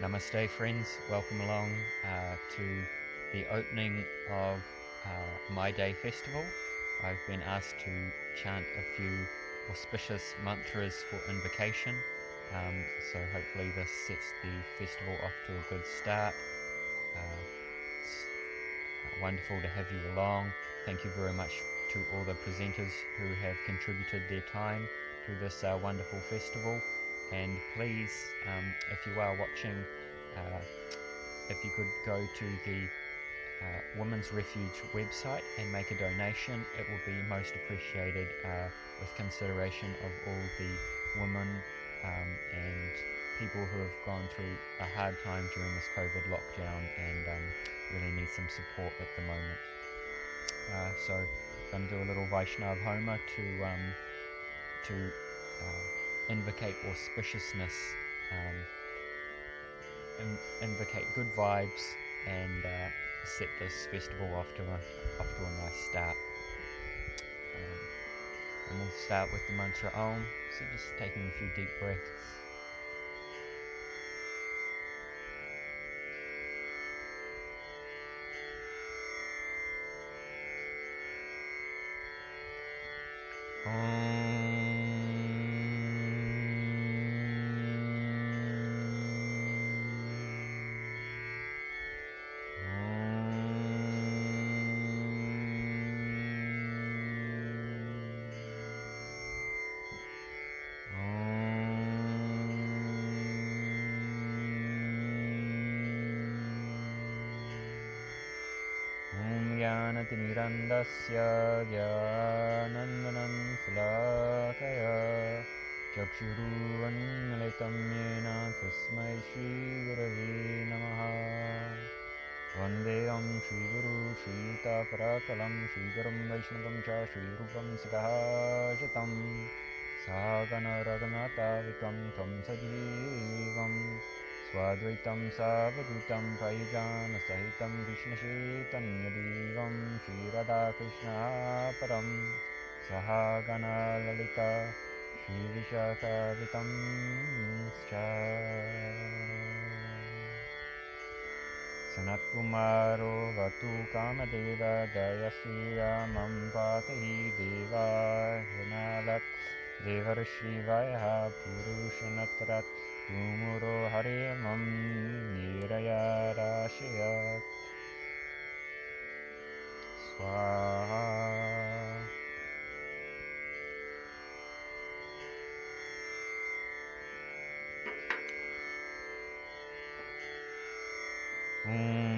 Namaste friends, welcome along to the opening of My Day Festival. I've been asked to chant a few auspicious mantras for invocation, so hopefully this sets the festival off to a good start. It's wonderful to have you along. Thank you very much to all the presenters who have contributed their time to this wonderful festival. And please, if you are watching, if you could go to the Women's Refuge website and make a donation, it will be most appreciated, with consideration of all the women and people who have gone through a hard time during this COVID lockdown and really need some support at the moment. So I'm going to do a little Vaishnav Homa to invocate auspiciousness, invocate good vibes, and set this festival off to a nice start. And we'll start with the mantra Om, so just taking a few deep breaths. ज्ञानतिमिरन्दस्य ज्ञानन्दनं शलाकया चक्षुरुन्मिलितं येन तस्मै श्रीगुरवे नमः। वन्देऽहं श्रीगुरु श्रीयुतापराकलं श्रीगुरुं वैष्णवं च श्रीरूपं सकाशतं सागणरघुनाथाविकं तं सजीवम् स्वाद्वैतं सावधूतं परिजानसहितं कृष्णचैतन्यदेवं श्रीराधाकृष्णापरं सहागणललिता श्रीविशाखावितं च सनत्कुमारो वतु कामदेव दयश्रीरामं पातहि देवा हिनालक् देवर्षिवायः पुरुषनत्रत् Tumuro harimam nirayarashiyat swaha.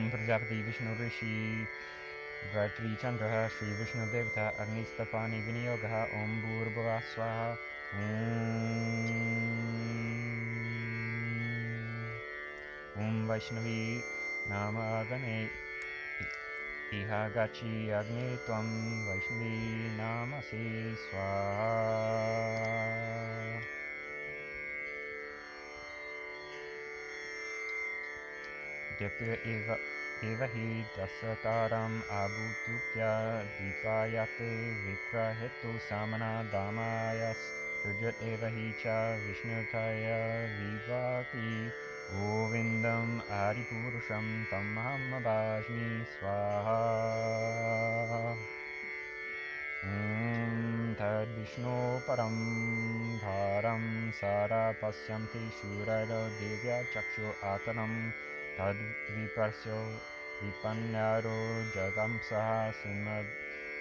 Prajapati Vishnu Rishi Gayatri Chandraha Shri Vishnu Devata Agnistapani Vinyogaha Om Bhurbhuva Swaha. Om Vaishnavi Namagane Iha Gachi Agni Tvam Vaishnavi Namasi Swaha. Dipya Eva Hi Dasataram Abhutupya Dipayate Vikrahetu Samana Damayas Rujat Eva Hi Cha Vishnutaya Vivati Govindam Adipurusham Tamaham Abhajmi Swaha. Tad Vishnu Param Dharam Sara Pasyamti Shurado Divya Chakshu Atanam Tad Viparsyo Vipanyaro Jagam Saha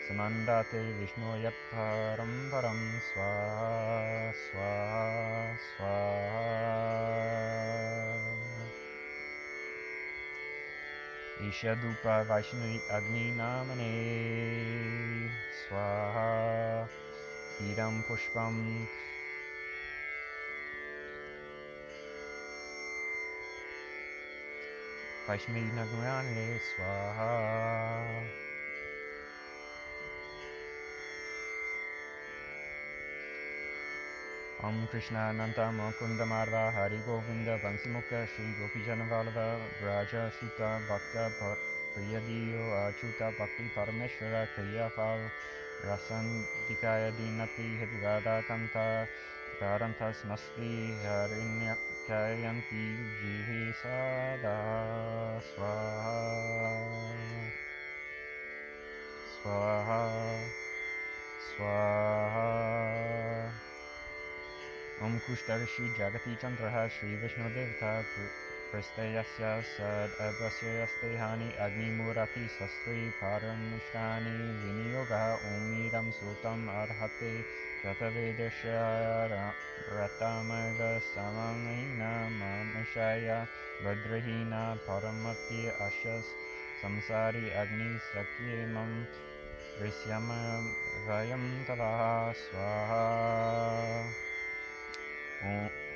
Samandate Vishnu Yat Param Param Swaha Swaha Swaha. Ishadupa Vaishnavi Agni Namane Swaha. Idam Pushpam Vaishnavi Nagnane Swaha. Om Krishna Nanta Mukunda Marva Hari Govinda Vansimukha Shri Gopijana Vallabha Braja Sutta Bhakta Priyadiyo Achuta Bhakti Parameshwara Kriyafal Rasan Dikaya Dinati Hedvada Kanta Karantasmasti Harinakayanti Jihi Sada Swaha Swaha Swaha Om Kushtarshi Jagati Chandraha Shri Vishnu Devata Pristeyasya Sad Abrasya Hani Agni Murati Sastri Paramushtani Viniyoga Om Idam Sutam Arhate Jatavedasya Ratamaga Samamina Mamashaya Vadrahina Paramati Ashas Samsari Agni Sakyemam Risyama Vayam Tavaha Swaha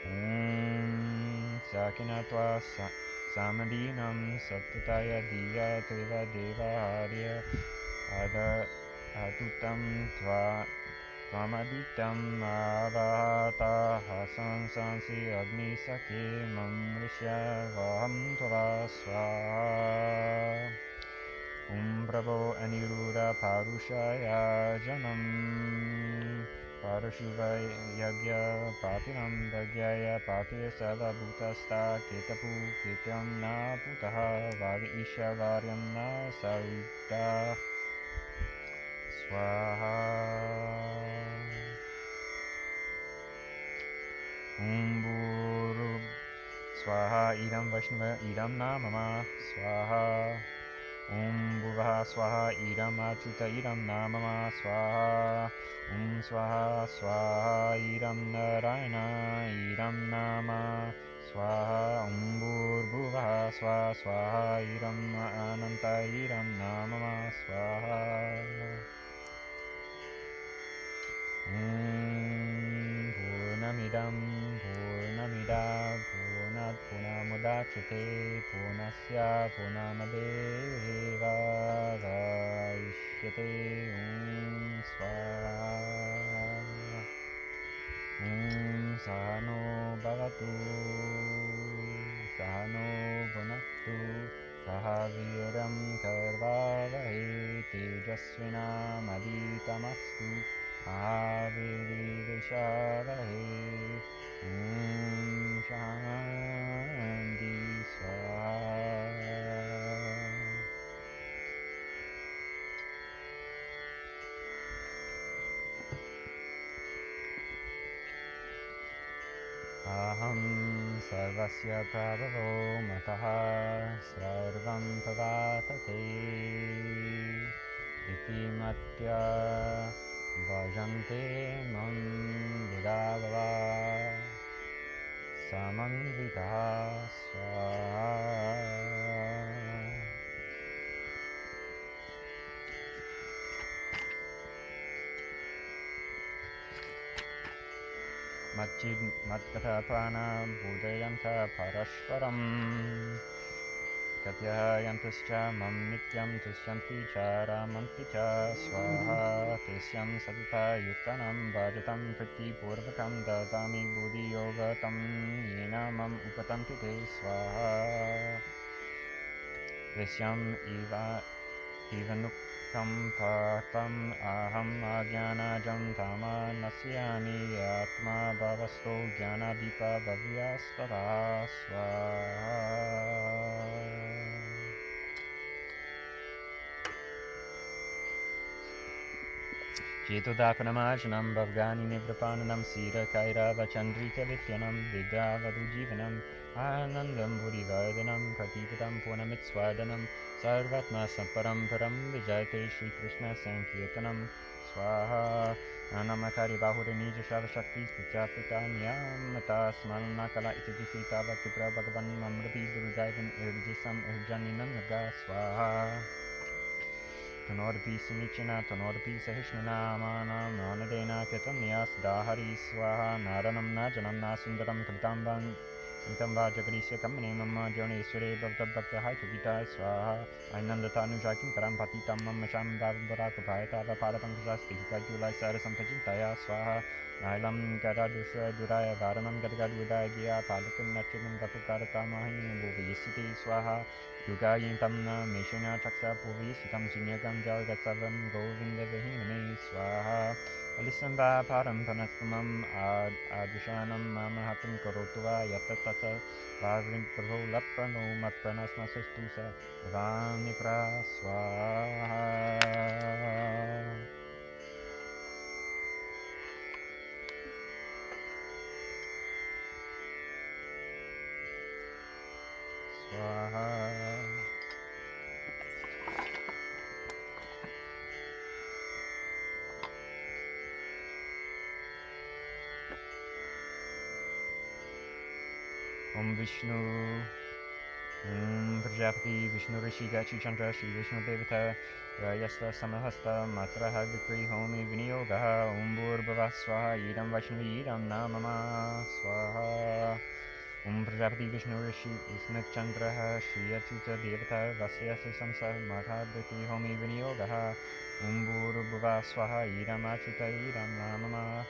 Om Sakinatva Samadinam Satyataya Diya Teva Deva Harya Atutam Tvamaditam Avata Hasan Sansi Agni Sake Mamrishya Vaham Tva Swaha Om Prabho Aniruddha Parushaya Janam Parashuvaya Yagya Patinam Bhagyaya Patir Sada Bhutasta Ketapu Ketam Na Putaha Vaga Isha Varyam Na Sarita Swaha Om Buru Swaha Idam Vaishnava Idam Namama Swaha Om Bhuvaha Swaha Idam Achuta Idam Namama Swaha Om Swaha Swaha Idam Narayana Idam Nama Swaha Om Bhuvaha Swaha Swaha Idam Ananta Idam Namama Swaha Om Purnamidam Purnamida Purnat Purnamudachyate Purnasya Purnamadeva Vaishyate Om Swaha Om Sahano Bhavatu Sahano Bhunaktu Sahaviram Karvavahe Tejasvinamavitamastu Avividishavahe Om Shanti Swaha Aham sarvasya prabhavo mataha sarvam tavatate iti matya bhajante mam budhava samanvita swaha Majjid Matkatha Prana Budayanta Parashvaram Katyayantascha Mam Nityam Tusyanti Charamanti Cha Swaha Tesyam Sadita Yutanam Bhajatam Priti Purvakam Dadami Buddhi Yogatam Yena Mam Upatanti Te Swaha Tesyam Ivanukam Patam Aham Ajnanajam Tama Nasyami Atma Bhavasto Jnanadipa Bhavyastada Swaha Chetodapanamarjanam Bhavgani Nivrapananam Sira Kairava Chandrika Vityanam Vidravadu Jivanam Anandam Buddhivardhanam Pratipatam Purnamitswadanam Sarvatma Samparam Param Vijayate Shri Krishna Sankirtanam Swaha Anamakari Bahura Nija Shava Shakti Stitapitanyam Matasmanakala Isidisita Bhaktipra Bhagavan Mamrati Durudaivan Irjisam Irjaninam Naga Swaha Tonorpi Sunichina Tonorpi Sahishnana Manam Manadena Ketanyas Dahari Swaha Naranam Najanam Nasundaram Kritambam Intamba Jagarisha Kamane Mama Jonesware Bhavta Bhakta Haitugita Swaha Ainandatanu Jakim Karam Patitam Mama Sham Bhavaraka Payata Parapankasasti Kajulai Sarasam Pajintaya Swaha Nailam Gadadusha Duraya Varanam Gadagadu Gia Palakan Nachim Vapukarata Mahini Bhuvisiti Swaha Yugayintam Meshana Chaksa Puvisitam Sinyagam Jalgatsavam Govinda Vahini Swaha Alisamba param panastamam advishanam mamahatam karotuva yatatata vavrim pravo laprano matpranasmasastusa vani praswaha. Swaha. Om Vishnu, Om Prajapati, Vishnu Rishi Gachi Chandra, Shri Vishnu Devata, Rayasta Samahasta, Matraha Vikri Homi Vinyogaha, Om Bhurbhava Swaha, Idam Vaishnavi Idam Namama Swaha. Om Prajapati Vishnu Rishi Vishnu Chandra, Shri Achuta Devata, Vasyasa Samsa, Matraha Vikri Homi Vinyogaha, Om Bhurbhava Swaha, Idam Achuta Idam Namama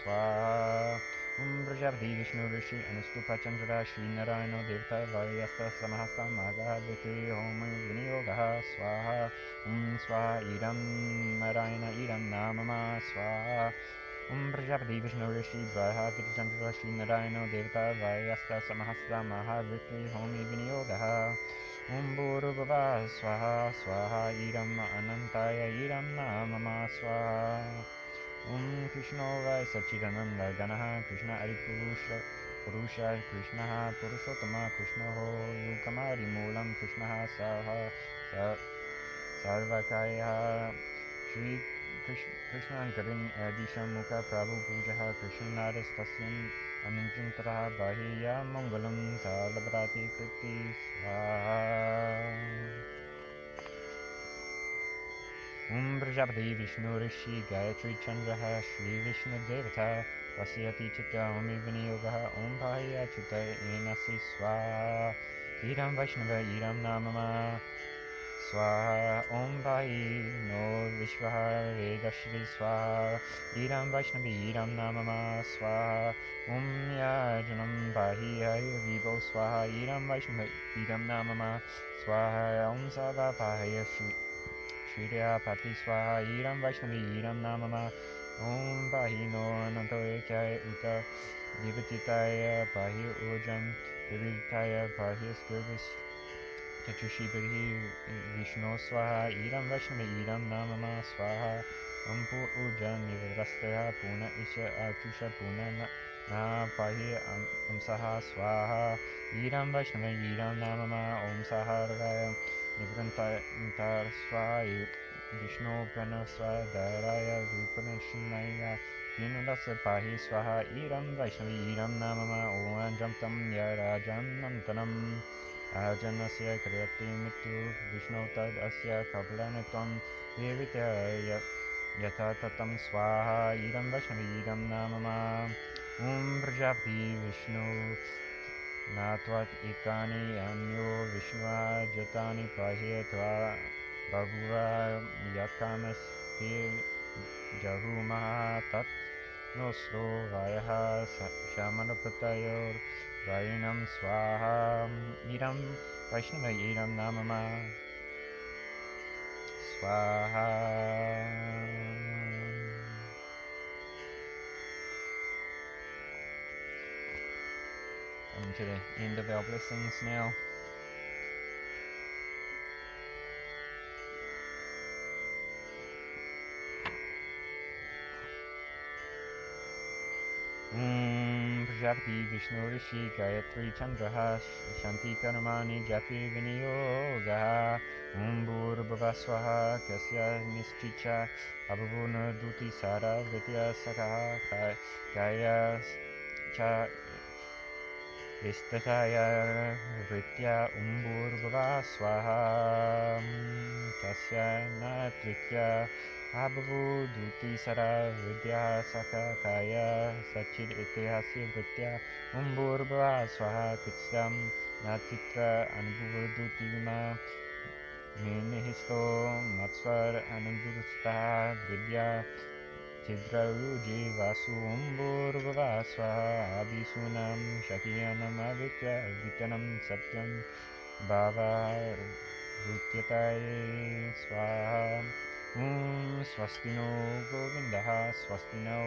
Swaha. Om Prajapati Vishnu Rishi Anustupa Chandra Shri Narayana Devata Varyasta Samahasta Madhaviti Homa Vinyogaha Swaha. Om Swaha Idam Narayana Idam Namama Swaha. Om Prajapati Vishnu Rishi Brahaditi Chandra Shri Narayana Devata Varyasta Samahasta Mahaviti Homi Vinyogaha. Om Bhurubhava Swaha Swaha Idam Anantaya Idam Namama Swaha. Om Krishna Vai Sachidananda Ganaha Krishna Adi Purusha Krishna Purushottama Krishna Ho Yukamari Moolam Krishna Saha Sarvakaya Shri Krishna Garin Adisham Mukha Prabhu Pujaha Krishna Nadas Tasyan Ananjantara Bahiya Mangalam Talabrati Kriti Swaha. Om Prajapati Vishnu Rishi Gayatri Chandraha Shri Vishnu Devata Vasyati Chitta Omi Vinyogaha Om Pahaya Chitta Enasi Swaha. Idam Vaishnava Idam Namama Swaha. Om Pahi No Vishvaha Vedashri Swaha. Idam Vaishnavi Idam Namama Swaha. Om Yajanam Pahi Vivo Swaha. Idam Vaishnava Idam Namama Swaha. Om Sava Pahaya Shriya Pati Swaha Idam Vaishnavi Idam Namama Om Pahi No Anantoyakya Uta Divatitaya Pahi Ujam Divatitaya Pahi Skirvis Chachushi Bidhi Vishnu Swaha Idam Vaishnavi Idam Namama Swaha Om Pur Uja Nivrastaya Puna Isha Archusha Puna Na Pahi Amsaha Swaha Idam Vaishnavi Idam Namama Om Saharaya Nivrantar Swaha Vishnu Prana Swaha Dharaya Vipanashinaya Vinodasa Pahi Swaha Idam Vaishnavi Idam Namama Om Anjamtam Yarajam Nantanam Ajanasya Kriyati Mitu Vishnu Tad Asya Kapalanatvam Devitya Yata Tatam Swaha Idam Vaishnavi Idam Namama Om Prajapati Vishnu Natvat Ikani Anyo Vishnua Jatani Pahyatva Bhavura Yakamas Te Jahumaha Tat Noslo Vayaha Shamanapatayor Vainam Swaha Idam Vaishnava Idam Namama Swaha. Coming to the end of our blessings now. Om Prajapati Vishnu Rishi Gayatri Chandraha Shanti Karmani Jati Vinyogaha Om Bhurbhava Swaha Kasya Nischicha Abhavuna Duti Sara Vidya Sakaha Kaya Cha Vistataya Vritya Bhurbhava Swaha Kasya Natritya Abhavu Duti Sara Vidya Saka Kaya Sachid Itihasya Vritya Bhurbhava Swaha Kitsam Natitra Anubhuva Duti Vima Ninihisto Matsvar Anandursta Vidya Chidrauji Vasu Bhurbhava Swaha Abhisunam Shakyanam Avitya Vitanam Satyam Bhava Rutyataye Swaha. Swasti no Govindaha, Swasti no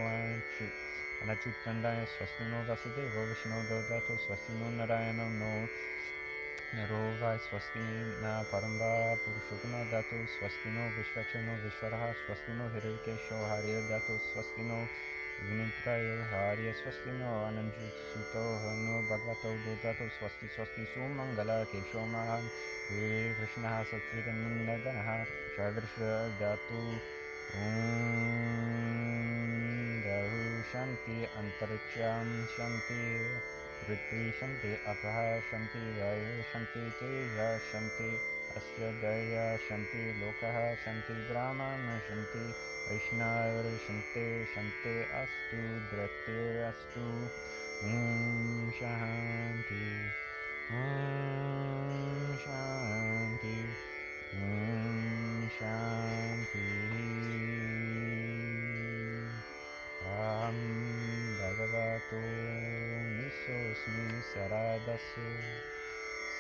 Anachutandaya, Swasti no Vasudeva, Vishnu Dodato, Swasti no Narayana no Narovai, Swasti na Paramba, Purushottama Dato, Swasti no Vishvachano Vishvaraha, Swasti no Hirikesho Harya Dato, Swasti no Vinitrayo Harya, Swasti no Ananjutsuto no Bhagavato Dodato, Swasti Swasti Sumangala Kesho Mahan, Krishna Sachidananda Ganaha, Shadrisha Datu, Dahu Shanti Antaricham Shanti, Prithvi Shanti Apaha Shanti, Vayu Shanti Teja Shanti, Asya Daya Shanti, Lokaha Shanti, Brahmana Shanti, Vaishnava Shanti, Shanti Astu, Drati Astu, Shanti, Shanti, Shanti. Bhagavato Nisosmi Saradasu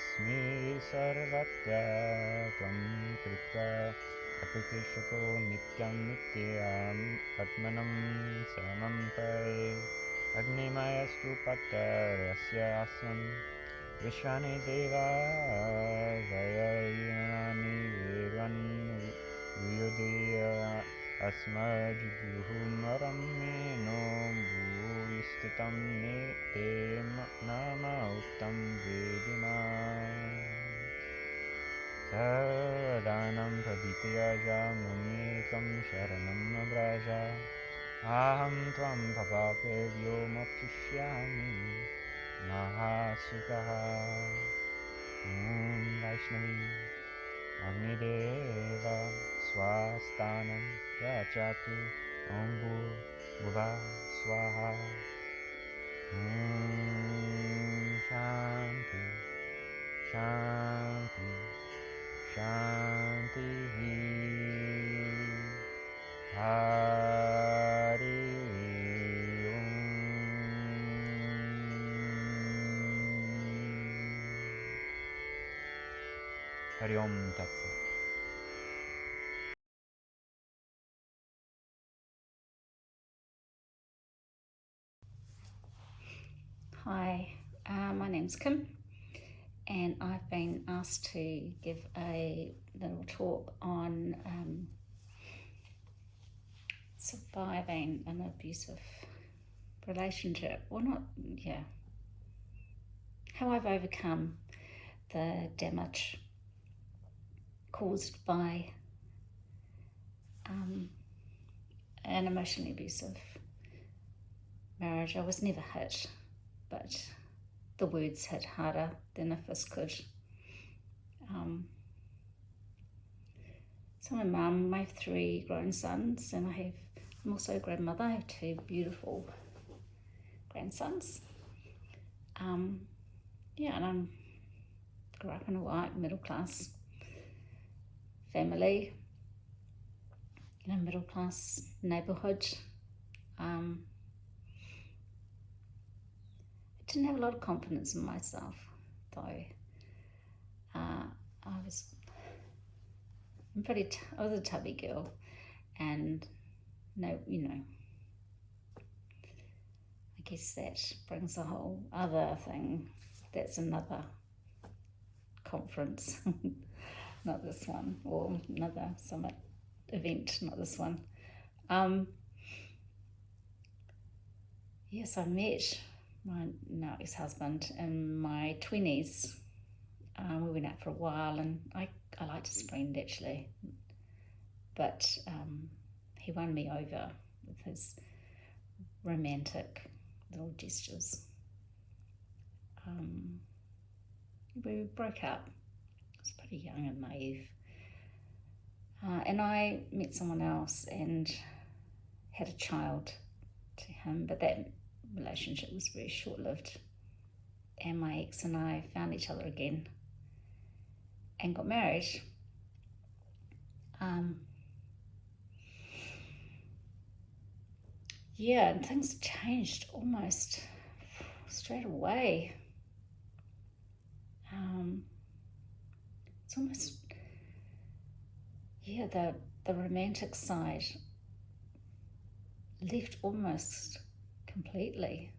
Smi Sarvatya Tvam Kritva Apikeshako Nityam Nityam Atmanam Samam Pare Agnimayastu Patarasya Asam Vishwani Deva Vayayani Vedan Vyodaya Asmajguhumaram Meno Bhuistitam Te Nama Uttam Vedima Sadanam Pradityaja Mamekam Sharanam Abraja Aham Tvam Bhavapevyo Mokshishyami Mahasukaha Vaishnavi Agnideva Swastanam Yachatu Ombu Bhuva Swaha Shanti Shanti Shanti Hari Om. Hari Om Tat Sat. Hi, my name's Kim, and I've been asked to give a little talk on surviving an abusive relationship. How I've overcome the damage caused by an emotionally abusive marriage. I was never hit, but the words hit harder than a fist could. So my mum, I have 3 grown sons, and I'm also a grandmother. I have 2 beautiful grandsons. And I grew up in a white middle class family in a middle class neighbourhood. I didn't have a lot of confidence in myself, though. I was a tubby girl, and I guess that brings a whole other thing. That's another conference, not this one, or another summit event, not this one. Yes, I met my now ex-husband in my 20s. We went out for a while, and I liked his friend actually, but he won me over with his romantic little gestures. We broke up. I was pretty young and naive, and I met someone else and had a child to him, but that relationship was very short-lived, and my ex and I found each other again and got married. And things changed almost straight away. It's almost, the the romantic side left almost completely.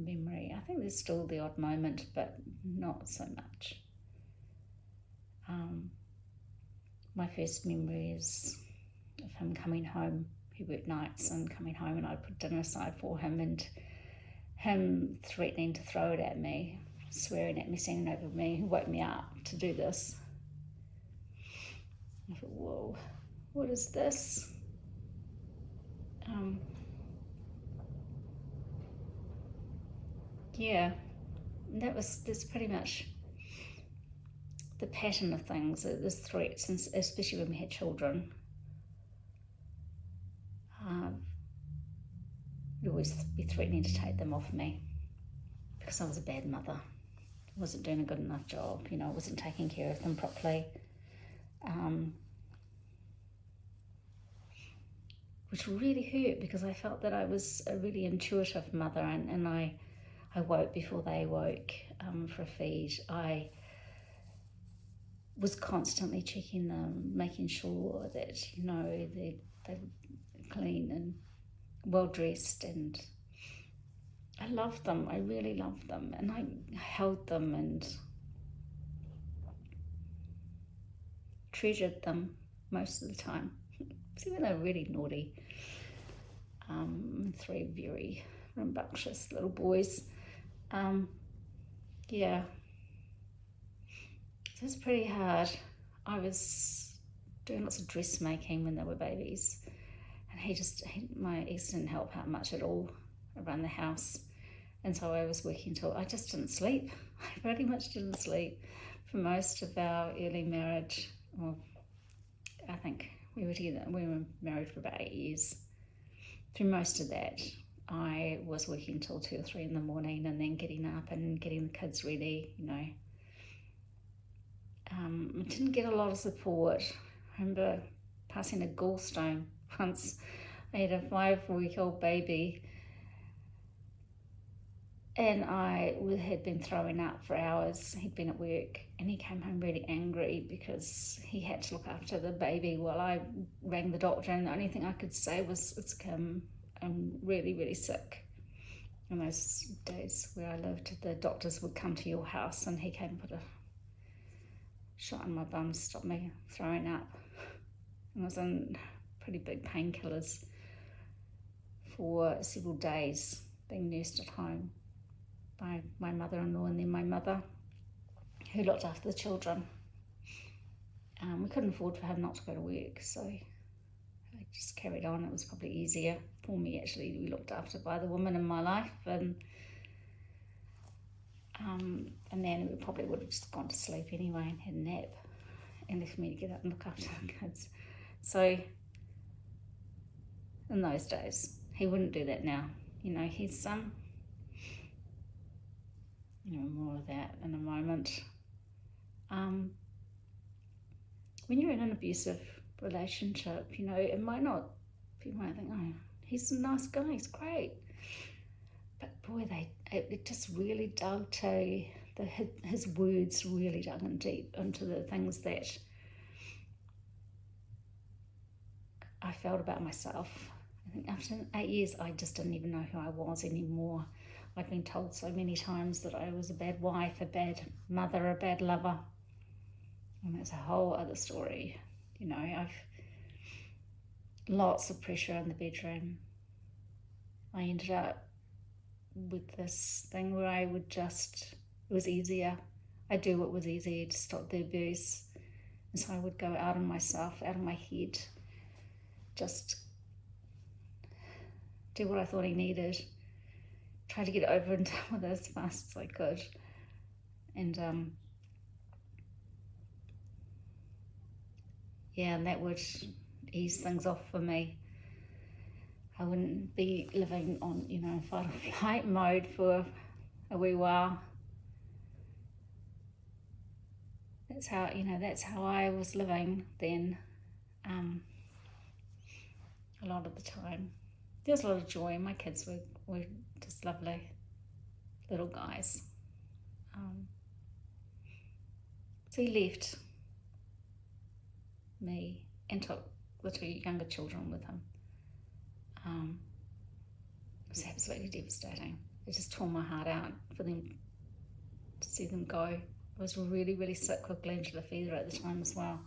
Memory. I think there's still the odd moment, but not so much. My first memory is of him coming home. He worked nights and coming home, and I'd put dinner aside for him, and him threatening to throw it at me, swearing at me, standing over me. He woke me up to do this. I thought, whoa, what is this? Yeah, that's pretty much the pattern of things. There's threats, and especially when we had children. He'd always be threatening to take them off me because I was a bad mother. I wasn't doing a good enough job, I wasn't taking care of them properly. Which really hurt because I felt that I was a really intuitive mother, and I woke before they woke for a feed. I was constantly checking them, making sure that, they're clean and well-dressed, and I loved them. I really loved them, and I held them and treasured them most of the time. Even though they were really naughty. 3 very rambunctious little boys. Yeah. So it's pretty hard. I was doing lots of dressmaking when they were babies, and my ex didn't help out much at all around the house, and so I was working till I just didn't sleep. I pretty much didn't sleep for most of our early marriage. Well, I think we were married for about 8 years. Through most of that, I was working till 2 or 3 in the morning, and then getting up and getting the kids ready, I didn't get a lot of support. I remember passing a gallstone once. I had a 5-week-old baby, and I had been throwing up for hours. He'd been at work, and he came home really angry because he had to look after the baby while I rang the doctor, and the only thing I could say was, "It's Kim, I'm really, really sick." In those days where I lived, the doctors would come to your house, and he came and put a shot in my bum to stop me throwing up. And I was on pretty big painkillers for several days, being nursed at home by my mother-in-law and then my mother, who looked after the children. We couldn't afford for him not to go to work, so I just carried on. It was probably easier for me, actually, to be looked after by the woman in my life, and then we probably would have just gone to sleep anyway and had a nap and left me to get up and look after the kids. So in those days, he wouldn't do that now. He's more of that in a moment. When you're in an abusive relationship, it might not, people might think, oh, he's a nice guy, he's great. But boy, it just really dug to, his words really dug in deep into the things that I felt about myself. I think after 8 years, I just didn't even know who I was anymore. I'd been told so many times that I was a bad wife, a bad mother, a bad lover. And that's a whole other story. I've lots of pressure in the bedroom. I ended up with this thing where it was easier. I'd do what was easier to stop the abuse. And so I would go out of myself, out of my head, just do what I thought he needed, try to get over and done with it as fast as I could. And and that would ease things off for me. I wouldn't be living on, fight or flight mode for a wee while. That's how I was living then, a lot of the time. There was a lot of joy. My kids were just lovely little guys. So he left me, and took the 2 younger children with him. It was absolutely devastating. It just tore my heart out for them to see them go. I was really, really sick with glandular fever at the time as well.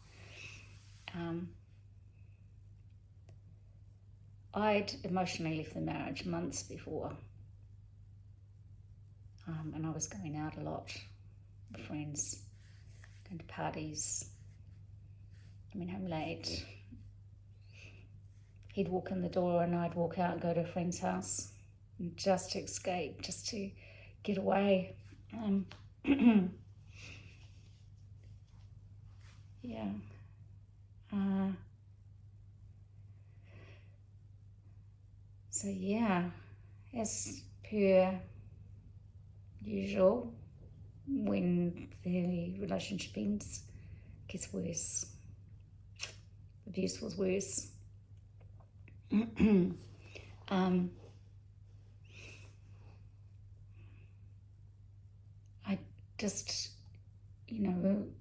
I'd emotionally left the marriage months before, and I was going out a lot with friends, going to parties, coming home late. He'd walk in the door and I'd walk out and go to a friend's house just to escape, just to get away. Yeah. So yeah, as per usual, when the relationship ends, it gets worse. Abuse was worse. I just,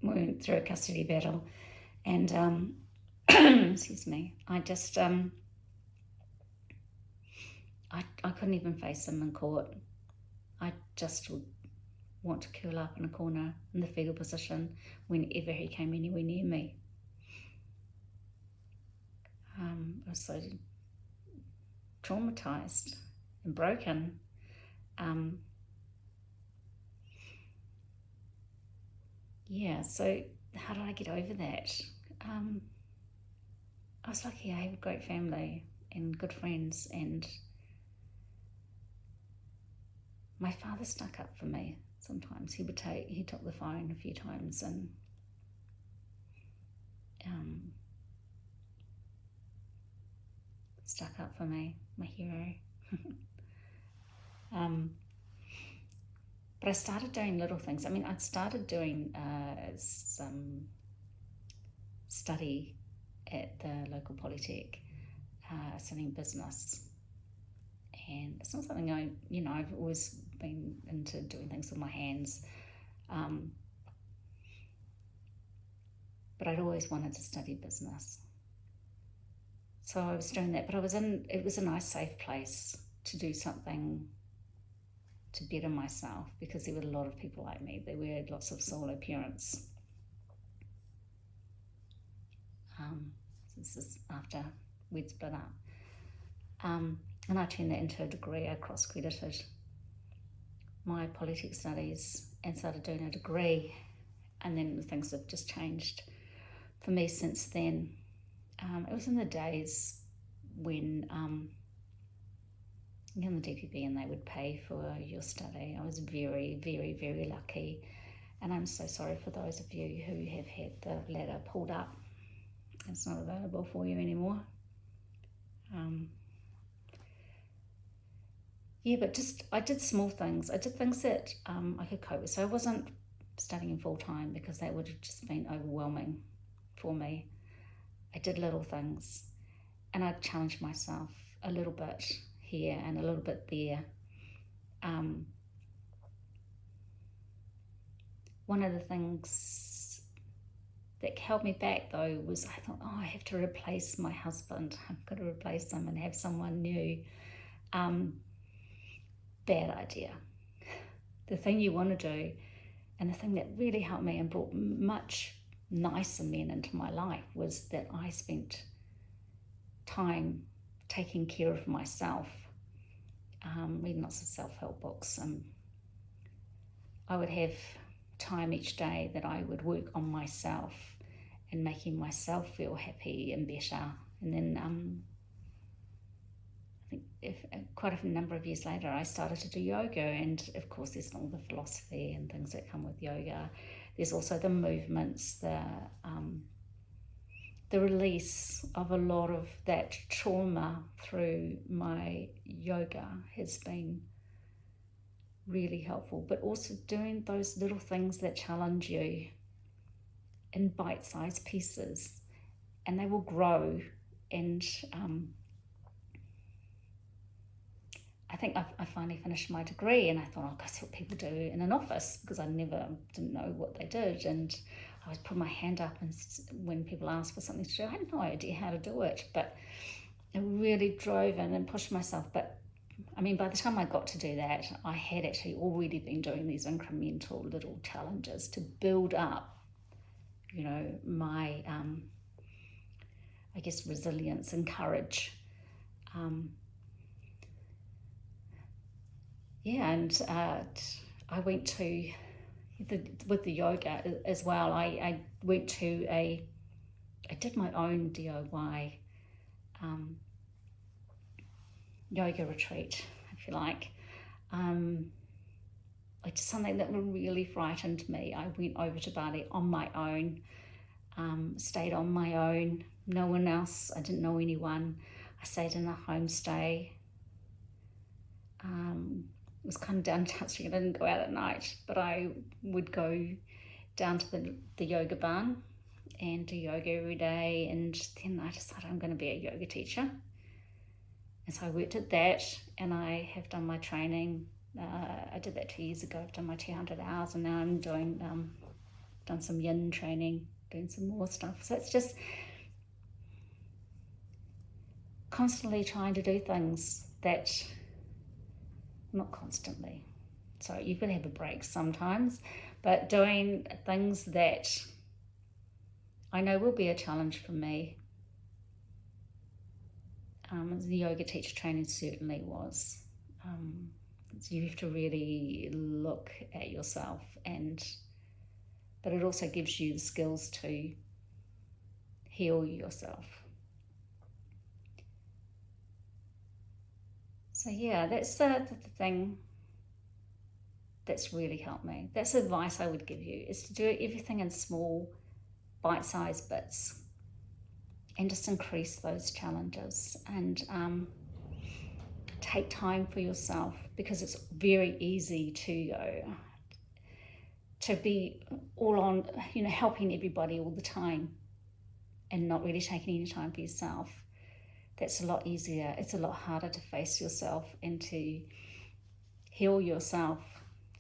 went through a custody battle, and excuse me, I just, I couldn't even face him in court. I just would want to curl up in a corner in the fetal position whenever he came anywhere near me. I was so traumatized and broken. So how did I get over that? I was lucky. I have a great family and good friends, and my father stuck up for me. Sometimes he took the phone a few times and stuck up for me, my hero. But I started doing little things. I mean, I started doing some study at the local polytech, studying business. And it's not something I've always been into doing things with my hands. But I'd always wanted to study business. So I was doing that, but it was a nice, safe place to do something to better myself, because there were a lot of people like me. There were lots of solo parents. This is after we'd split up. And I turned that into a degree. I cross-credited my polytech studies and started doing a degree, and then things have just changed for me since then. It was in the days when the DPB and they would pay for your study. I was very, very, very lucky, and I'm so sorry for those of you who have had the ladder pulled up. It's not available for you anymore. But I did small things. I did things that I could cope with. So I wasn't studying full time, because that would have just been overwhelming for me. I did little things, and I challenged myself a little bit here and a little bit there. One of the things that held me back, though, was I thought, I have to replace my husband. I've got to replace him and have someone new. Bad idea. The thing you want to do, and the thing that really helped me and brought much nicer men into my life, was that I spent time taking care of myself, reading lots of self-help books. I would have time each day that I would work on myself and making myself feel happy and better. And then I think quite a number of years later, I started to do yoga, and of course there's all the philosophy and things that come with yoga. There's also the movements, the release of a lot of that trauma through my yoga has been really helpful. But also doing those little things that challenge you in bite-sized pieces, and they will grow. And I think I finally finished my degree, and I thought, that's what people do in an office, because I didn't know what they did. And I always put my hand up, and when people ask for something to do, I had no idea how to do it, but I really drove in and pushed myself. But I mean, by the time I got to do that, I had actually already been doing these incremental little challenges to build up, my, I guess, resilience and courage. And I went to, with the yoga as well, I went to I did my own DIY yoga retreat, if you like. It's something that really frightened me. I went over to Bali on my own, stayed on my own, no one else, I didn't know anyone. I stayed in a homestay. It was kind of downtowning. I didn't go out at night, but I would go down to the yoga barn and do yoga every day. And then I decided I'm going to be a yoga teacher. And so I worked at that, and I have done my training. I did that 2 years ago. I've done my 200 hours, and now I'm doing done some yin training, doing some more stuff. So it's just constantly trying to do things that, not constantly, so you've got to have a break sometimes, but doing things that I know will be a challenge for me. The yoga teacher training certainly was. So you have to really look at yourself, but it also gives you the skills to heal yourself. So yeah, that's the thing that's really helped me. That's advice I would give you, is to do everything in small, bite-sized bits, and just increase those challenges, and take time for yourself, because it's very easy to be all on, helping everybody all the time and not really taking any time for yourself. That's a lot easier. It's a lot harder to face yourself and to heal yourself.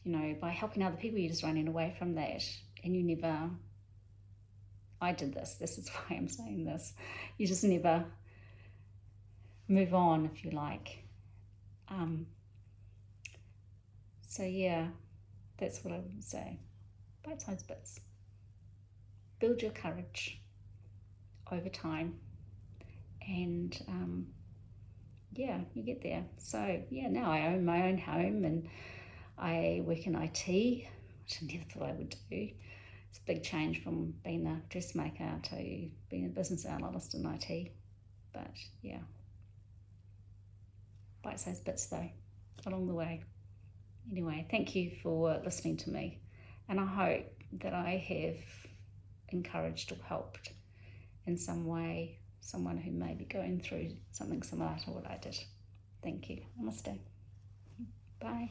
By helping other people, you're just running away from that, and you never. I did this. This is why I'm saying this. You just never move on, if you like. So yeah, that's what I would say. Bite-sized bits. Build your courage over time, and you get there. So yeah, now I own my own home, and I work in IT, which I never thought I would do. It's a big change from being a dressmaker to being a business analyst in IT. But yeah, bite-sized bits though, along the way. Anyway, thank you for listening to me, and I hope that I have encouraged or helped in some way someone who may be going through something similar to what I did. Thank you. Namaste. Bye.